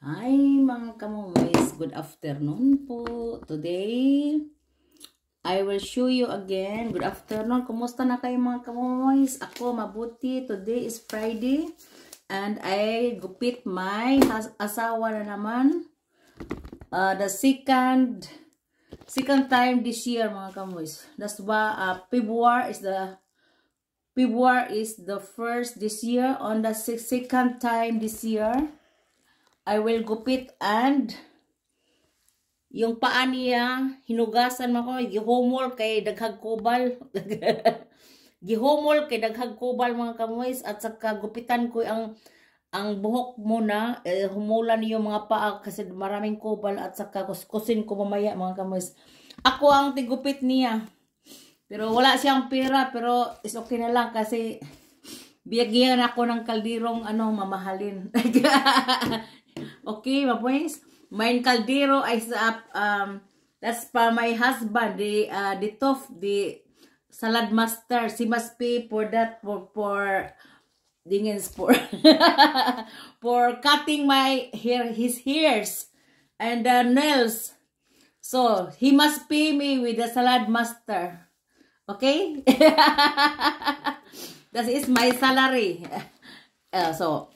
Hi mga kamoys, good afternoon po. Today, I will show you again. Good afternoon, kumusta na kayo mga kamoys? Ako mabuti. Today is Friday and I gupit my asawa na naman. The second time this year mga kamoys. That's why February is the first this year. On the second time this year, I will gupit and yung paa niya, hinugasan mo ko, gihumol kay daghag kubal. Gihumol kay daghag kubal mga kamoys at saka gupitan ko ang buhok muna, humulan niyo mga paa kasi maraming kubal at saka kuskusin ko mamaya mga kamoys. Ako ang tigupit niya. Pero wala siyang pera pero is okay na lang kasi biyagyan ako ng kaldirong mamahalin. Okay, my boys. Main kaldero is that's for my husband, the salad master. She must pay for that for dingens for for cutting my hair, his hairs and nails. So he must pay me with the salad master. Okay? That is my salary. So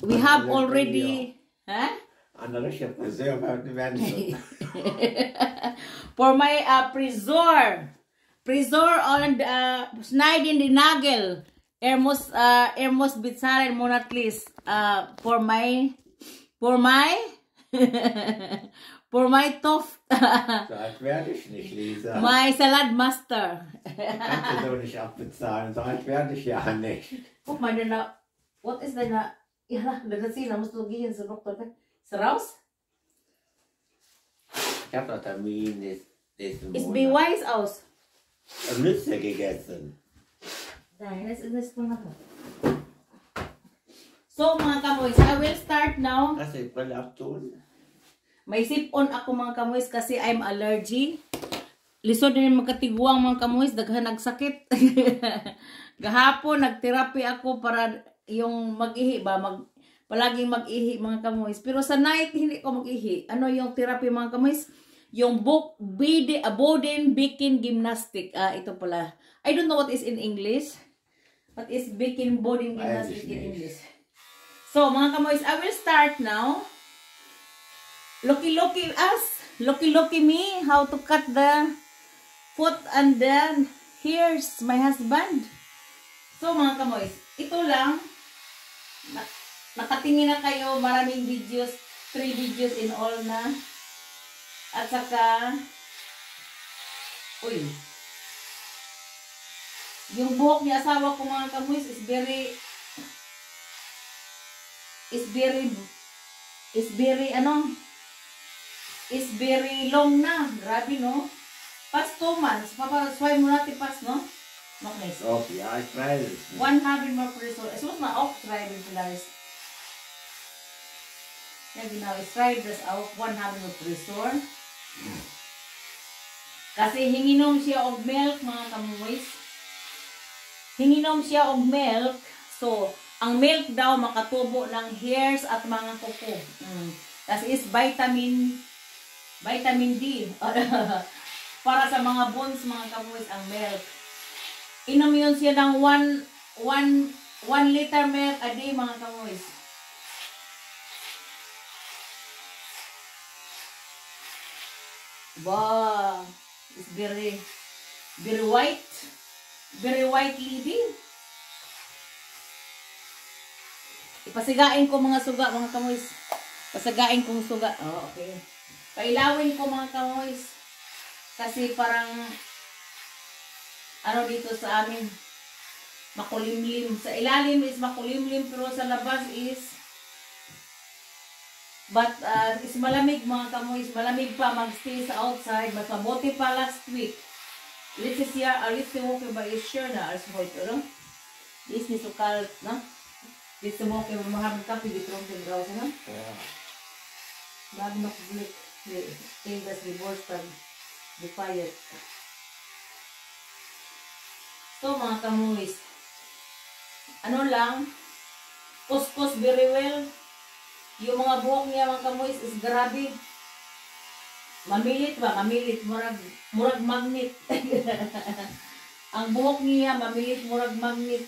we have already, huh? For my frisor on schneiden die Nagel. Muss bezahlen monatlich for my for my Toft. Das werde ich nicht, Lisa. My salad master. Kannst du so nicht abbezahlen, so alt werde ich ja nicht. Guck mal, what is denn da? Ja, das sehen, da musst du gehen zum Doktor. Ist er raus? Ich habe noch Termin nächsten Ist Monat. wie weiß aus. Nüsse gegessen. Nein, das ist von nachher. So mga kamoys, I will start now. Lass die Brille abtun. May sip-on ako mga kamoys kasi I'm allergy. Lisod din magkatiguang mga kamoys, daghan nagsakit. Gahapon nagterapi ako para yung mag-ihi ba, palaging mag-ihi mga kamoys. Pero sa night hindi ko mag-ihi. Ano yung therapy mga kamoys? Yung Boden Baking Gymnastic. Ito pala. I don't know what is in English. What is Baking Boden Gymnastic in English? So mga kamoys, I will start now. Lucky me how to cut the foot and then here's my husband. So mga kamoys, ito lang. Nakatingin na kayo, maraming videos, 3 videos in all na. At saka, yung buhok ni asawa ko mga kamoys is very long na. Grabe, no? Past 2 months. Papasway mo natin pas, no? Nice. Oh, ja, ich weiß es nicht. 100 more frisur. Es muss man auch schreiben vielleicht. Ja, genau. Ich schreibe das auch 100 more frisur. Kasi hinginom siya og milk, mga kamoys. Hinginom siya og milk. So, ang milk daw makatubo ng hairs at mga kuko. Das is vitamin D. Para sa mga bones, mga kamoys, ang milk. Inom yun siya ng 1 liter milk a day, mga kamoys. Wow, it's very white. Very white lady. Ipasigain ko mga suga, mga kamoys. Pasagain kong suga. Oh, okay. Pailawin ko mga kamoys. Kasi parang dito sa amin makulimlim. Sa ilalim is makulimlim pero sa labas is is malamig mga kamoys. Malamig pa magstay sa outside. Mas mabuti pa last week. This is here. Alis mo ko ba is sure na alis mo ito, no? This is so kalt, no? This mo ko mahabang kape dito ng tingraw sa, no? Ja. Bago nakubulik. Tingas divorce pag the fire. So mga kamoys, ano lang, kuskus very well. Yung mga buhok niya mga kamoys is grabe. Mamilit ba? Mamilit. Murag magnet. Ang buhok niya mamilit murag magnet.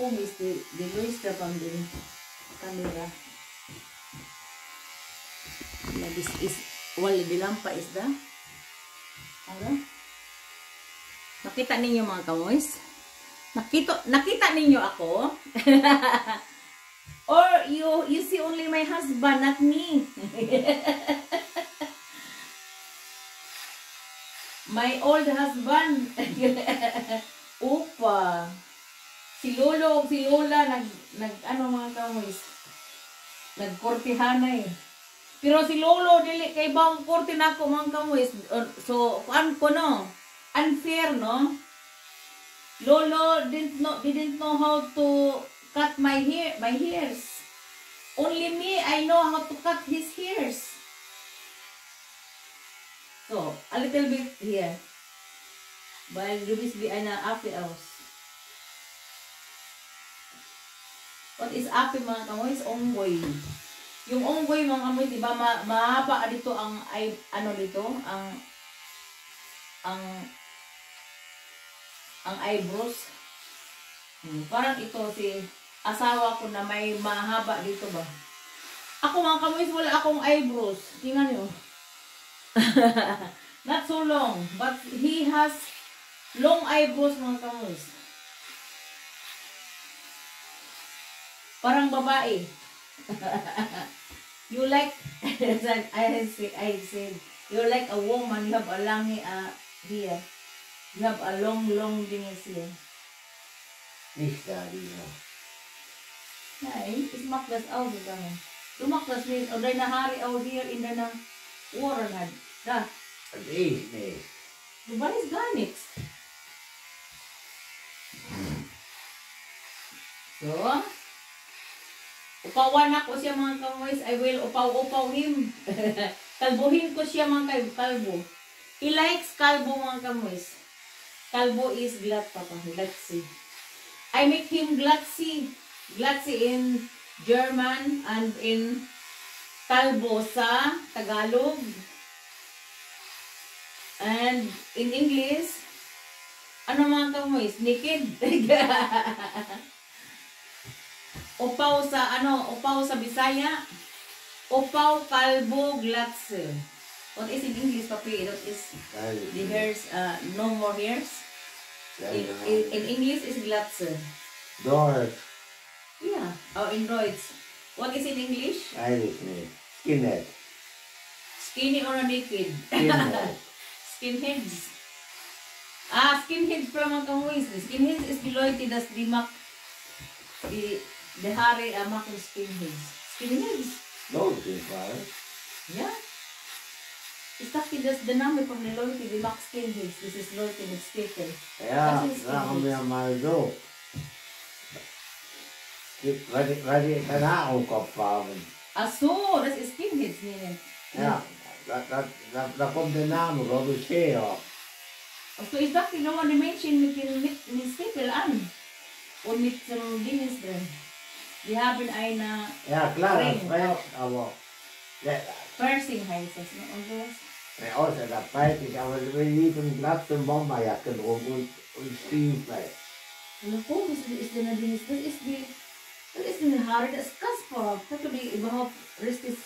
Kung is the Luis na pang din camera. Yeah, this is wala dilampa is da. Ano? Nakita ninyo mga kamoys? Nakita ninyo ako? Or you see only my husband, not me. My old husband. Upa. Si Lolo, si Lola nag ano mga kamoys? Nagkortihana eh. Pero si Lolo dili kay bang korte nako mga kamoys. So kuan ko no. Unfair no. Lolo didn't know how to cut my hairs. Only me I know how to cut his hairs. So a little bit here. While Luis be ana api aus. What is api mga kamoys? Onggoy. Yung onggoy mga kamoy, di ba mahaba dito ang ano dito, ang eyebrows. Parang ito si asawa ko na may mahaba dito ba. Ako mga kamoy, wala akong eyebrows. Tingnan niyo. Not so long, but he has long eyebrows mga kamoy. Parang babae. You like I said you like a woman, you have a long here. You have a long dingis here. Nicht da, Lisa. Nee, is mag das ausgegangen. Du machst das nicht. Und deine Haare auch hier in deiner Ohren hat. Da. Und ich nicht. Du weißt gar nichts. So. Upawan ako siya mga kamoys. I will upaw him. Kalbuhin ko siya mga kalbo. He likes kalbo mga kamoys. Kalbo is glat papa. Glatsi. I make him glatsi. Glatsi in German and in kalbo sa Tagalog. And in English, ano mga kamoys? Naked. Upaw sa Bisaya. Upaw, kalbo, glatse. What is in English, papi? That is the hairs, no more hairs. In English is glatse. Deutsch. Yeah. Oh, in Deutsch. What is in English? Eigentlich nicht. Skinhead. Skinny or naked? Skinhead. Skinheads. Skinheads from mga kamoys. Skinheads is die Leute, das die mag die Haare machen Skinheads. Skinheads? So auf jeden Fall. Ja. Ich dachte, das ist der Name von den Leuten, die machen Skinheads. Das ist Leute mit Stiefel. Ja, Das ist sagen wir Skinheads. mal so. Weil die keine Haare im Kopf haben. Ach so, das ist Skinheads. Nee. Ja, da kommt der Name, glaube ich, her. Also ich dachte, nur die Menschen mit Stiefel an. Und mit Dingens drin. Die haben eine Ja, klar, das Ring. reicht, aber Piercing heißt das. Ne? Und sowas. außer das weiß ich, aber wir liefen Glatze und Bomberjacke drum und Stiefel. Und oh, das ist denn Dingens. Das ist eine Haare, das ist Kasper. Hast du die überhaupt richtig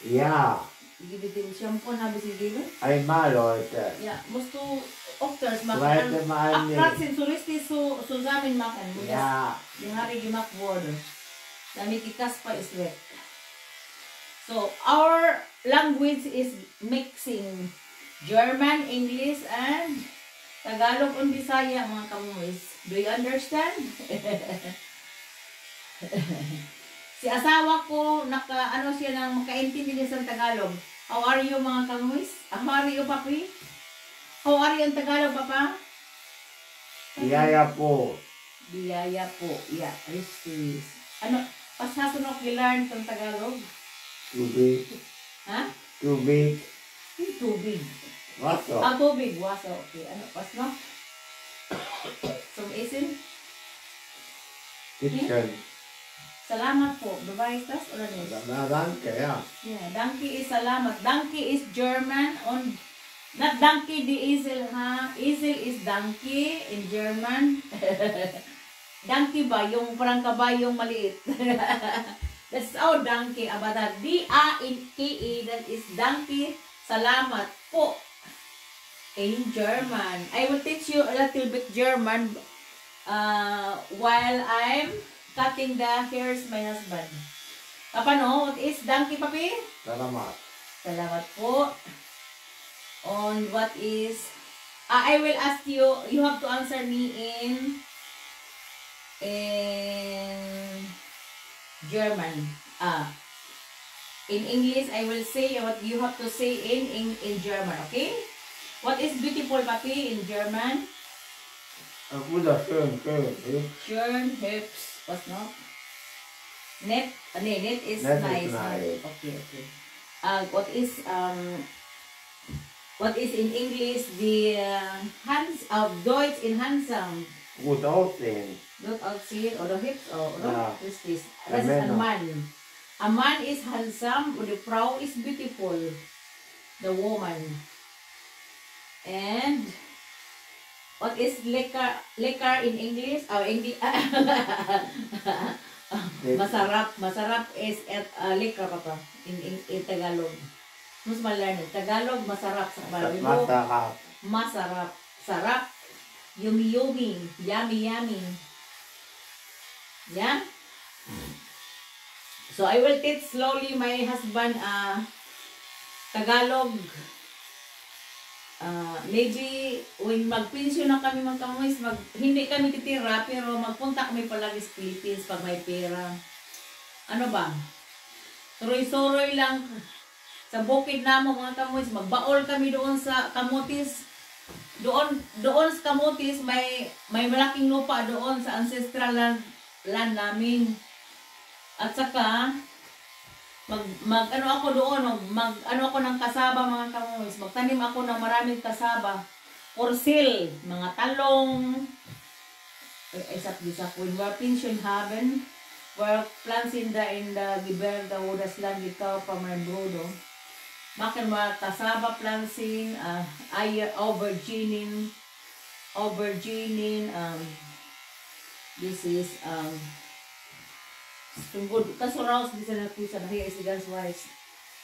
Ja, mit dem Shampoo haben sie gegeben? einmal, Leute. Ja, musst du öfters machen. Zweite Mal nicht. Abkratzen, so richtig so zusammen machen, wo Ja, die Haare gemacht wurde. Damit die Kasper ist weg. So, our language is mixing German, English, and Tagalog and Bisaya, mga kamoys. Do you understand? Si asawa ko, ano siya nang makaintindi niya sa Tagalog. How are you mga kamoys? How are you, papi? How are you in Tagalog, papa? Biyaya po. Biyaya po. Yeah, ristis. Ano, pasasunok gilarn sa Tagalog? Tubig. Ha? too big. Tubig. Wasser. Tubig. Wasser. Okay. Ano? Was noch? Zum Essen? Kitchen. Salamat po. Beweist das oder nicht? Na, danke, ja. Yeah, danke is salamat. Danke is German und not danke die Esel ha. Esel is danke in German. Danke ba yung parang kabayong maliit. That's our danke. Aber that D-A-N-K-E, that is danke, salamat po in German. I will teach you a little bit German while I'm cutting the hairs my husband. Paano? What is danke, papi? Salamat. Salamat po. On what is... I will ask you, you have to answer me in German. In English, I will say what you have to say in German, okay? What is beautiful, papi, in German? Wunderschön, schön. Schön, hübsch. Was noch? Net? Net is Net is nice. nice. Okay. What is in English the hands of Deutsch in handsome? Gut aussehen. Gut aussehen oder hübsch oder? Ja. Is this? Der Das ist ein Männer. Mann. A man is handsome und die Frau is beautiful. The woman. And what is lekker in English? Masarap is lekker papa in Tagalog. Mas malalim. Tagalog masarap sa Malawibo. Masarap. Sarap. Yummy. Yummy. Yeah? So I will teach slowly my husband Tagalog. Medyo when magpensyon na kami mga kamuis, hindi kami titira pero magpunta kami palagi sa Philippines pag may pera. Ano ba? Suroy-suroy lang sa bukid namo mga kamuis, magbaol kami doon sa Camotes. Doon sa Camotes may malaking lupa doon sa ancestral land namin. At saka ano ako doon, ano ako ng kasaba mga kamuis, magtanim ako ng maraming kasaba, porsil, mga talong, when we're pension haben, we're plants in the Giberda, Wodas land, ikaw pa may brudo, makin mga kasaba planting, aubergine, this is, Tunggod, kaso raus di sana pusa na hiya is ganz weiß.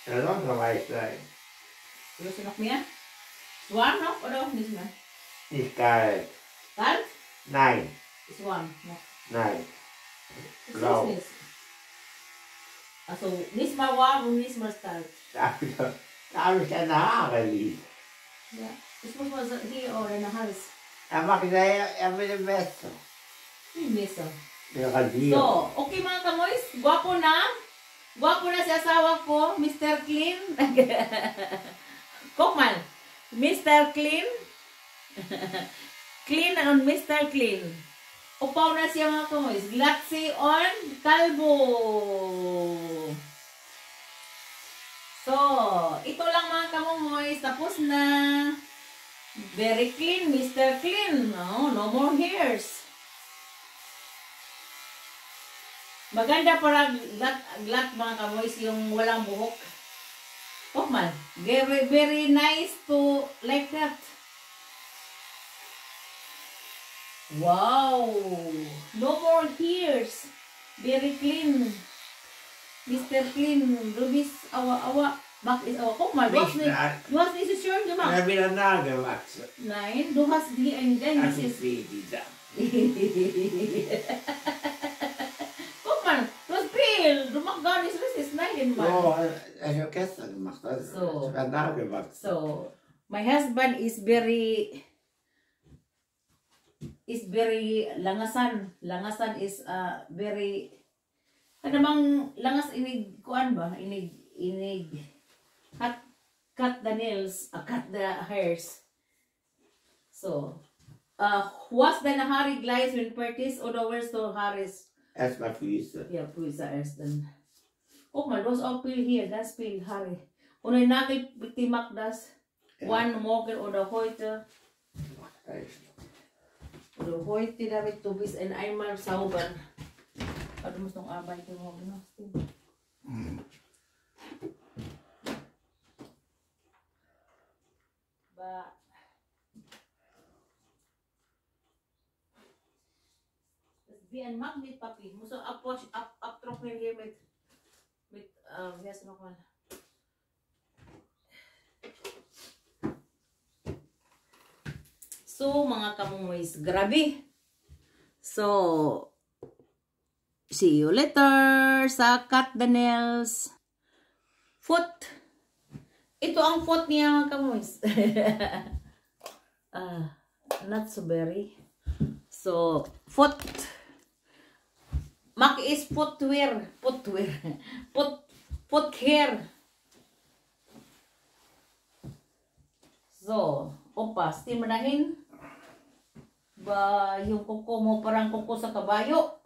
Ja, das soll weiß sein. Willst du noch mehr? Warm noch oder nicht mehr? Nicht kalt. Kalt? Nein. Ist warm noch. Nein. Ist Blau. das nicht? Also nicht mal warm und nicht mal kalt. Da habe ich deine Haare lieb. Ja. Ich muss mal so hier oder in den Hals. Er macht er mit dem Messer. Wie Messer. Der Radier. So, okay mga kamoys, gwapo na si asawa ko, Mr. Clean. Kokman, Mr. Clean. Clean on Mr. Clean. Upaw na siya mga kamoys, glatsy on kalbo. So, ito lang mga kamoys, tapos na. Very clean, Mr. Clean. No more hairs. Maganda para glat mga kaboys yung walang buhok. Oh man, very nice to like that. Wow, no more hairs. Very clean. Mr. Clean, Rubis, awa. Bak is awa. Oh man, du hast nicht so schön gemacht. Er hat wieder nachgewachsen. Nein, du hast die ein Das ist ist wie dieser. Du machst gar nichts richtig, nein, Mann. Oh, er hat gestern gemacht. Also, So. es wird nachgewachsen. So, my husband is very langasan. Langasan is very kadamang langas inig kuan ba? Inig cut the nails, cut the hairs. So, was deine Haare gleich wenn Parties oder willst du Haares? Erstmal Füße. Ja, Füße erst dann. Guck mal, du hast auch viel hier, ganz viel Haare. Unay nagay timakdas. One morgen oder heute. Oder heute damit du bist in einmal sauber. Aber du musst noch arbeiten morgen. Ba. Das ist wie ein Magnet, Papi. Musst du abtrocknen hier mit wie heißt es nochmal? So, mga kamumoys, grabe. So, see you later sa Cut the Nails foot. Ito ang foot niya, mga kamumoys. Not so very. So, foot. Maki is footwear. Foot hair. So, opa, steam manahin. Ba, yung kuko mo parang kuko sa kabayo.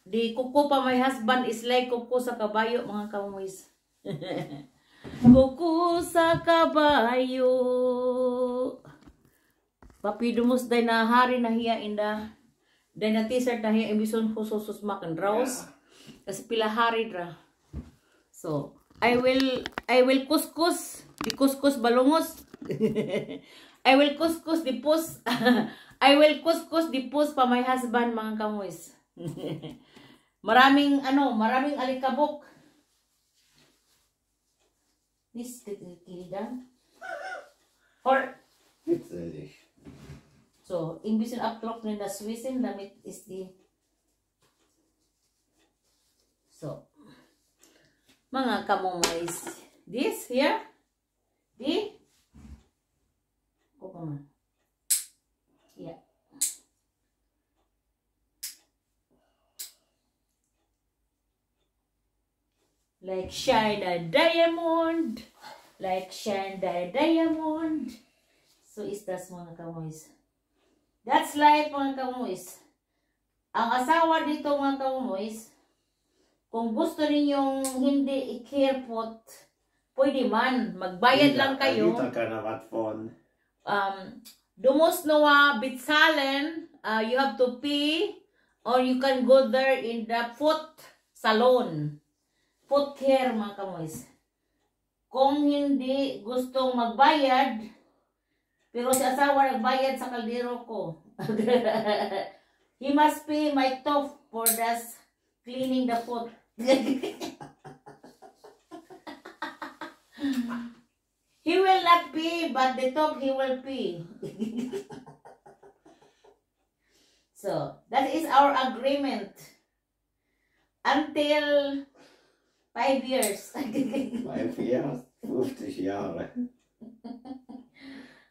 Di kuko pa my husband is like kuko sa kabayo, mga kamumoys. Kuko sa kabayo. Papidumus day na hari na hiya inda. Day na t-shirt na hiya imbison hususus makan draws. Kasi pila hari dra. So, I will kuskus. Di kuskus balungos. I will kuskus di pus. I will kuskus di pus pa my husband, mga kamuis. maraming alikabok. This kilidan. Or so, imbis yung uplock na Swissin, damit is di. So, mga kamumoys, this here, di, yeah. Like shine a diamond, like shine a diamond. So is that, mga kamumoys. That's life, mga kamumoys. Ang asawa dito, mga kamumoys, kung gusto ninyong hindi i-carepot, pwede man. Magbayad lang kayo. Dumos noa bitsalen, you have to pay, or you can go there in the foot salon. Foot care, mga kamoys. Kung hindi gustong magbayad, pero si asawa nagbayad sa kaldero ko. He must pay my top for this cleaning the foot. He will not pay, but the top he will pay. So, that is our agreement. Until 5 years. 5 years? 50 Jahre.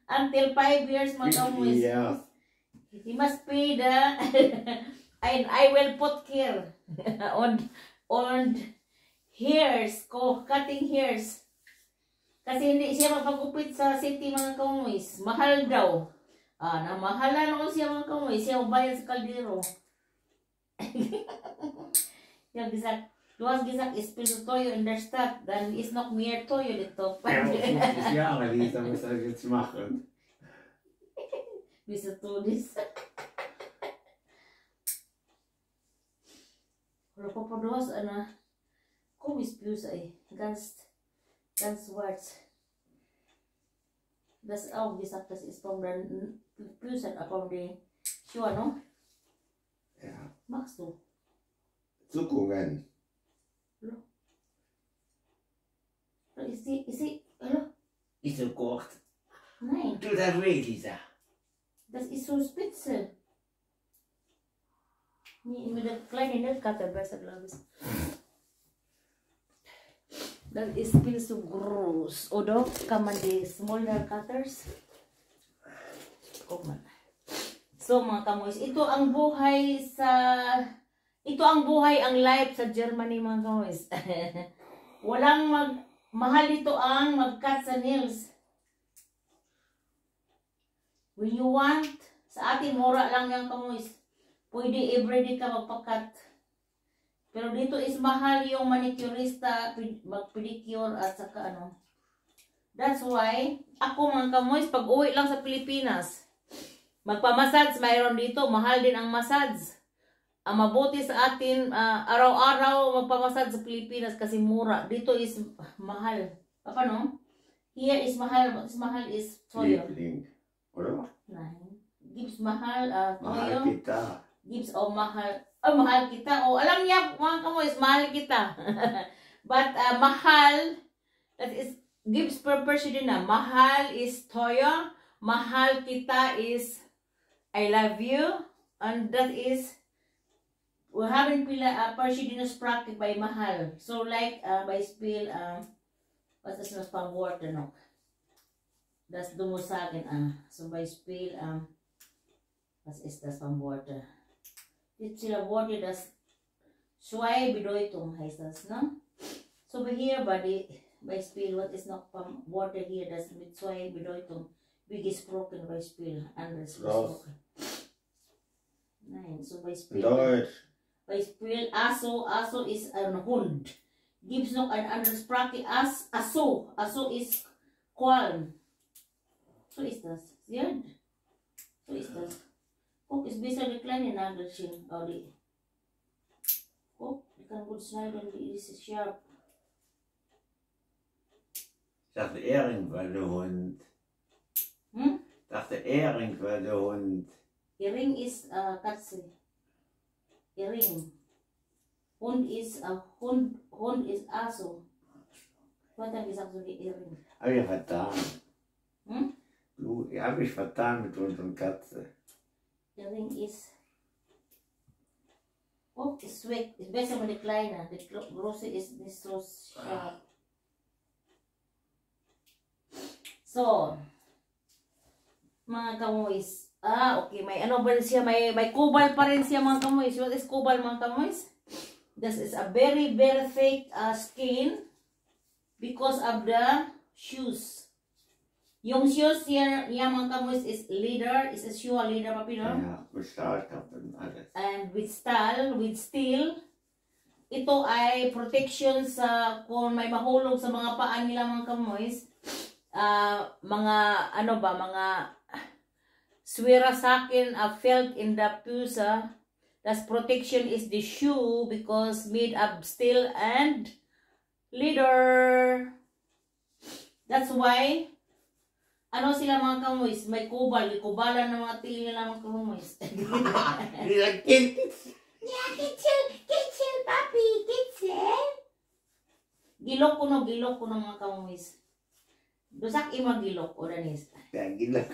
Until 5 years, mga kamuis. Yes. He must pay the... and I will put care on hairs, cutting hairs. Kasi hindi siya magpagupit sa city, mga kamuis. Mahal daw. Namahalan ako siya, mga kamuis. Siya ubayad sa kaldero. Yung gisak, duas gisak ispil toyo in der Stadt, dann ist noch mehr toyo dito. Ja, 50 Jahre, wie soll das jetzt machen? Bis du todis. Wala pa pa duas, komisch Blues ay. Ganz schwarz. Das auch gesagt, das ist von der Blusen, von der Schuhe, no? Ja. Machst du? Zuckungen. Hallo? Ist sie, hallo? Ist so kurz. Nein, Du das weh, Lisa. das ist so spitze. Nee, mit der kleinen Nailcutter besser, glaube ich. Das ist viel zu groß. Oder kann man die small nail cutters? Guck mal. So, mga kamoys, ito ang buhay, ang life sa Germany, mga kamoys. Walang mahal ito ang mag-cut sa nails. When you want, sa ating mura lang yan, kamoys. Pwede everyday ka magpa-cut. Pero dito is mahal yung manicurista, mag-pedicure at saka ano. That's why, ako mga kamoys, pag uwi lang sa Pilipinas, magpamassage mayroon dito, mahal din ang massage. Ang mabuti sa atin, araw-araw magpamassage sa Pilipinas kasi mura. Dito is mahal. Paano? Here is mahal. What's mahal is toyo. Liebling, oder? Nein. Gibbs mahal, Mahal toyo. kita. Gibbs mahal. Mahal kita. Alam niya, mga kamoys, mahal kita. But mahal, that is, Gibbs purpose din na. Mahal is toyo. Mahal kita is I love you. And that is, we haven't pila Persianus practice by mahal. So like, by spill, what's the mas pang water, no? Das dumusagin, so by spill, was ist das pang water? Jetzt sila water, das Schwei Bedeutung heißt das, no? So by here, by spill, what is noch pang water here, das mit Schwei Bedeutung, wie gesprochen by spill, anders gesprochen. Nein, so by spill. Deutsch. By spill, aso is ein Hund. Gibt's noch ein anderes Sprache, aso is Qualm. So ist das. Ja? So ist das. Guck, ist besser die kleine Nagelchen. Oh, die. Guck, die kann gut schneiden, die ist sharp. Ich dachte Ehring war der Hund. Hm? Ich dachte Ehring war der Hund. Ring ist Katze. Ring. Hund ist Aso. Was hat er gesagt, so die Ring? Hab ich vertan. Hm? Du, ich hab mich vertan mit Hund und Katze. Der Ring ist. Oh, ist weg. Ist besser mit der kleine. Die große ist nicht so scharf. So. Mga kamoys. Okay. May ano ba siya? May kubal pa rin siya mga kamoys. What is kubal mga kamoys? This is a very, very thick skin because of the shoes. Yung shoes here, mga kamoys, is leather. Is a shoe leather, papino? Ja, mit Stahlkappen alles. And with steel. Ito ay protection sa kung may mahulog sa mga paa nila mga kamoys. Mga swera sa akin felt in the pusa. That's protection is the shoe because made of steel and leather. That's why sila mga kamoys, may kubal, kubalan ng mga tiil nila mga kamoys. Kitzel, papi, kitzel. Gilok ko ng mga kamoys. Dusak ima gilok, o danis. Gilok.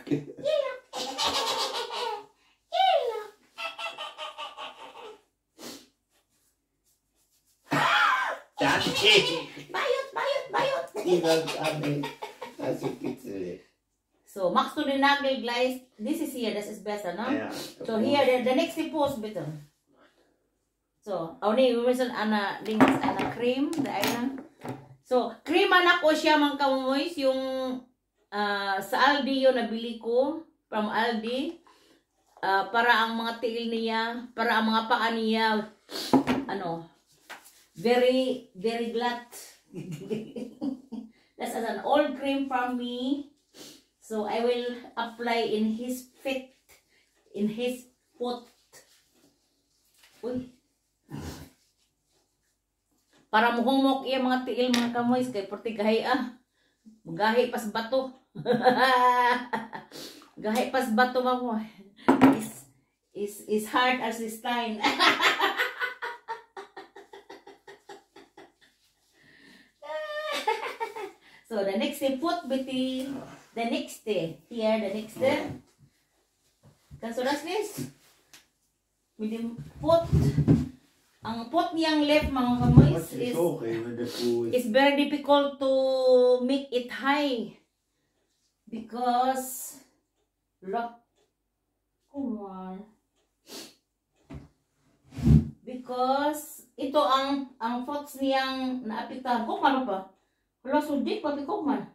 Bayot. Gilok kami. Nasi Kitzel. So, max to the nagel glaze. This is here. This is better, no? Yeah. So, here, the next post better. So, we mention cream, the island. So, cream ako siya mga kamoys. Yung sa Aldi yun nabili ko. From Aldi. Para ang mga tiil niya, para ang mga paa niya, very, very glatt. That's an old cream from me. So I will apply in his feet, in his foot. Uy. Para muhumok iya mga tiil mga kamoys kay porti gahi Gahi pas bato. Gahi pas bato mo. Is hard as this time. So the next day foot between the next day. Here the next day. So that's this. With the foot. Ang foot niyang left mga kamoys is very difficult to make it high. Because look. Come on. Because ito ang foot niyang naapektahan. Kung ano pa? Wala sudik pati man.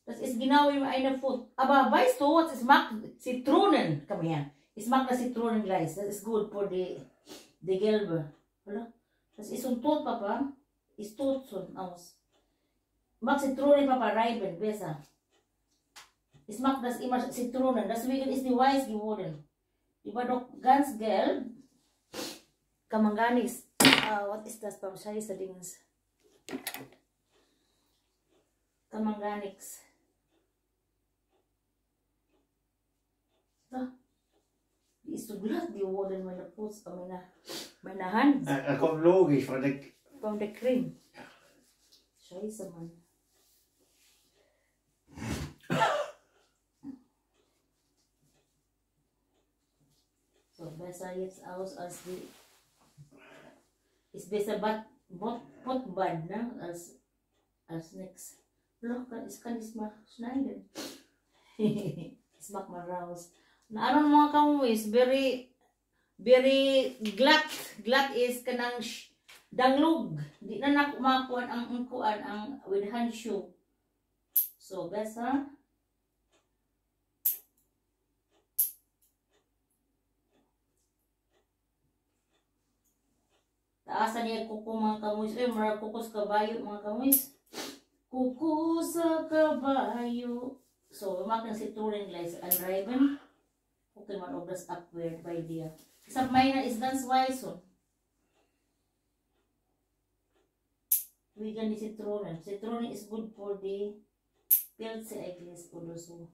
Das ist genau wie eine Foot. Aber weißt du, was es macht? Zitronen. Komm her. Es macht das Zitronengleis. Das ist gut für die gelbe. Wala. Das isuntot, Papa. Ist tot schon aus. Mag Zitronen, Papa, reiben, besser. Ich mag das immer Zitronen. Deswegen ist die weiß geworden. Die war doch ganz gelb. Kann man gar nichts. Was ist das, Papa? Scheiße, Dings. Kann man gar nichts. So. Die ist so glatt geworden, meine Fuß, meine Hand. Das kommt logisch Von der Creme. Scheiße, Mann. So, besser jetzt aus als die. Ist besser Potbad, ne? Als nix. Locker, ich kann es mal schneiden. Ich mach mal raus. Na, ano mga kamuis, very glatt. Glatt is kanang danglog. Di na nakumakuan ang with hand shoe. So, besser. Taasan niya kuko mga kamuis. Marag kuko sa kabayo mga kamuis. Kuko sa kabayo. So, makan si Turing guys. Unriven. Okay man, obras upward by dia. Isang minor is ganz wison. Vegan is citron. Citron is good for the pills, I guess, also.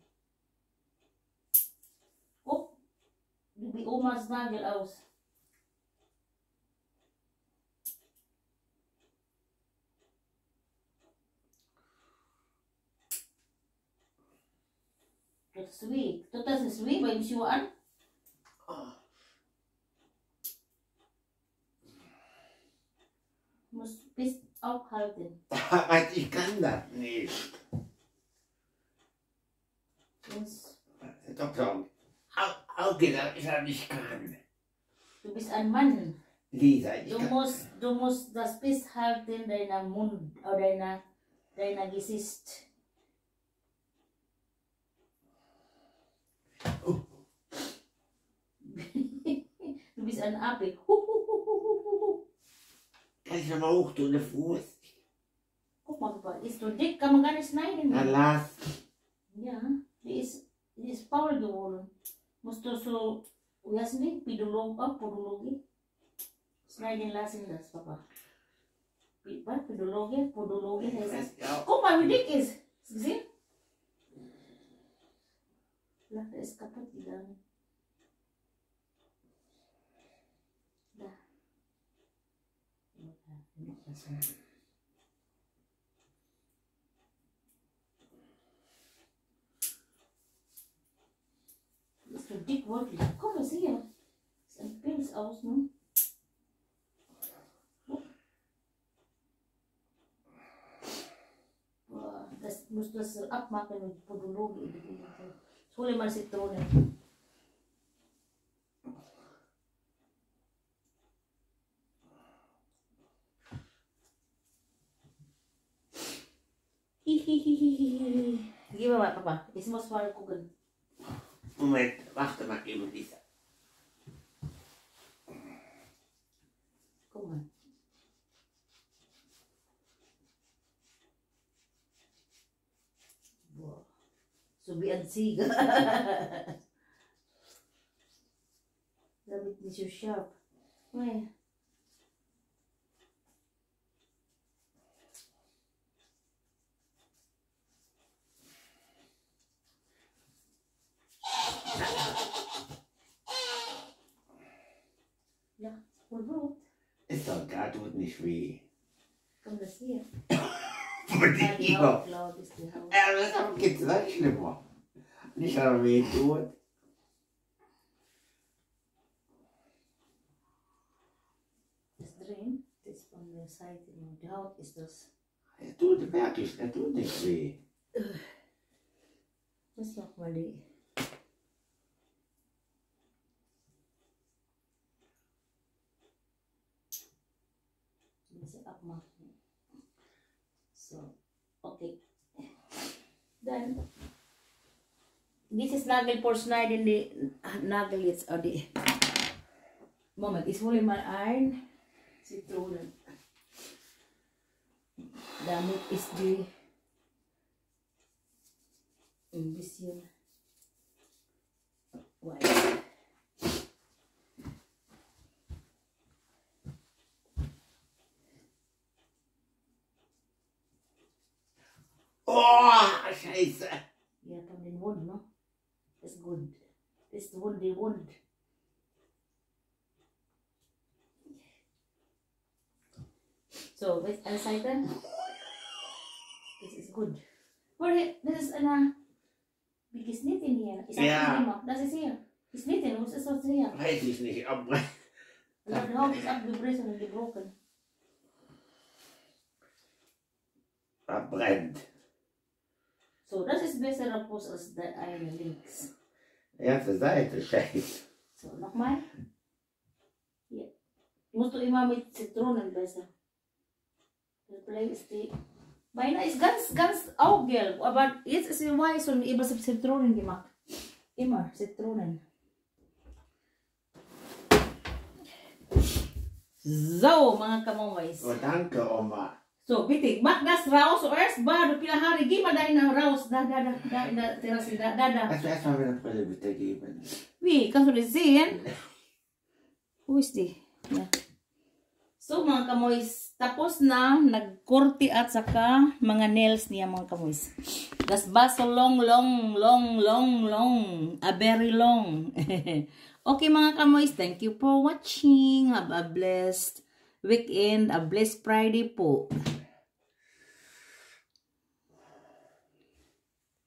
Oh, di umas nagel aus. Das sweet. Das ist sweet beim Schuhen. Muss bis aufhalten. Ich kann das nicht. Doktor, auch gesagt, ich nicht kann. Du bist ein Mann. Lisa, Du musst das bis halten, deiner Mund oder deiner Gesicht. Oh. Du bist ein Ape. Kann ich nochmal hoch tun, der Fuß? Guck mal, Papa, ist so dick, kann man gar nicht schneiden. Na, lass. Ja, die ist faul geworden. Musst du so, wie heißt die? Podologie? Schneiden lassen das, Papa. Was? Podologie heißt das? Ja. Guck mal, wie dick ist. Hast du gesehen? Der ist kaputt gegangen. Da. Ist so dick wirklich. Komm, was hier? Ist ein Pilz aus, ne? Das muss das abmachen mit Podologie. Ich hole mal Zitronen. Gib mal, Papa. Ich muss mal gucken. Moment, warte mal eben, Lisa. Guck mal. Boah. So wie ein Ziege. Damit nicht so scharf. Nee. Ja, voll Blut. Ist doch gar, tut nicht weh. Komm, das hier. Und Ja, die die Haut, glaub ich, die Haut. das geht's noch schlimmer. Nicht, dass er weh tut. Das drin, das von der Seite. Die Haut ist das. Er tut wirklich, er tut nicht weh. Das noch mal die. Diese abmachen. So, okay. Dann dieses Nagel for schneiden die Nagel jetzt. Moment, ich hole mal ein. Citroen. Damit is the bisschen white. Oh, Scheiße. Ja, von den Wund, no? That's good. That's the one they want. So, with a second. This is good. But this is a biggest knit in here. Is that Yeah. Das ist hier. Ist knitten, was ist das hier? Weiß ich nicht, aber... Die Haut ist abgebrochen und gebrochen. Verbrennt. So, das ist besser Rappos als der eine links. Erste Seite, Scheiße. So, nochmal. Hier. Musst du immer mit Zitronen besser. Der Play ist die... Beinahe ist ganz auch gelb, aber jetzt ist sie weiß und ich habe Zitronen gemacht. Immer Zitronen. So, mga kamoys. Oh, danke, Oma. So, bitte, mach das raus erst, baru pila hari. Gib mal deine raus. Da, in der Terrasse, da. Kannst du erstmal meine Brille bitte geben? Wie, kannst du das sehen? Wo ist die? Ja. So, mga kamoys, tapos na, nagkorti at saka mga nails niya, mga kamoys. Das baso long. A very long. Okay, mga kamoys, thank you for watching. Have a blessed weekend, a blessed Friday po.